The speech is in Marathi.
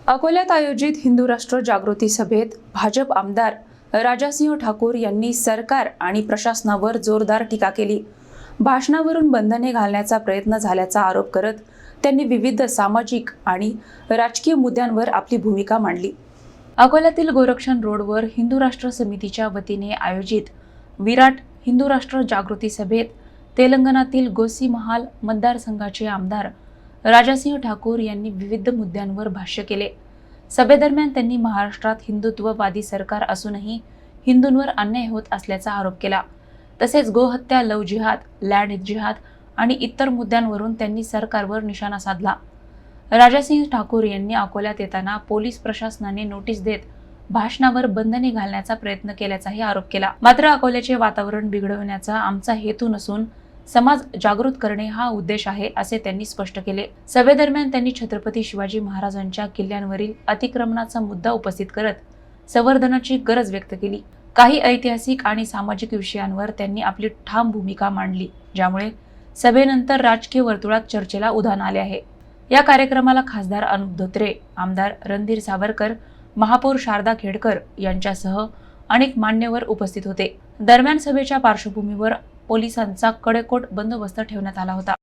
अकोल्यात आयोजित हिंदू राष्ट्र जागृती सभेत भाजप आमदार राजासिंह ठाकूर यांनी सरकार आणि प्रशासनावर जोरदार टीका केली। भाषणावरून बंधने घालण्याचा प्रयत्न झाल्याचा आरोप करत त्यांनी विविध सामाजिक आणि राजकीय मुद्द्यांवर आपली भूमिका मांडली। अकोल्यातील गोरक्षण रोडवर हिंदू राष्ट्र समितीच्या वतीने आयोजित विराट हिंदू राष्ट्र जागृती सभेत तेलंगणातील गोसीमहाल मतदारसंघाचे आमदार राजासिंह ठाकूर यांनी विविध मुद्द्यांवर भाष्य केले। सभेदरम्यान त्यांनी महाराष्ट्रात हिंदुत्ववादी सरकार असूनही हिंदूंवर अन्याय होत असल्याचा आरोप केला। तसेच गोहत्या, लव जिहाद, लँड जिहाद आणि इतर मुद्द्यांवरून त्यांनी सरकारवर निशाणा साधला। राजासिंह ठाकूर यांनी अकोल्यात येताना पोलीस प्रशासनाने नोटीस देत भाषणावर बंधने घालण्याचा प्रयत्न केल्याचाही आरोप केला। मात्र अकोल्याचे वातावरण बिघडवण्याचा आमचा हेतू नसून समाज जागृत करणे हा उद्देश आहे, असे त्यांनी स्पष्ट केले। सभेदरम्यान त्यांनी छत्रपती शिवाजी महाराजांच्या किल्ल्यांवरील अतिक्रमणाचा मुद्दा उपस्थित करत संवर्धनाची गरज व्यक्त केली। काही ऐतिहासिक आणि सामाजिक विषयांवर त्यांनी आपली ठाम भूमिका मांडली, ज्यामुळे सभेनंतर राजकीय वर्तुळात चर्चेला उधाण आले आहे। या कार्यक्रमाला खासदार अनुप धोत्रे, आमदार रणधीर सावरकर, महापौर शारदा खेडकर यांच्यासह अनेक मान्यवर उपस्थित होते। दरम्यान सभेच्या पार्श्वभूमीवर पोलिसांचा कडेकोट बंदोबस्त ठेवण्यात आला होता।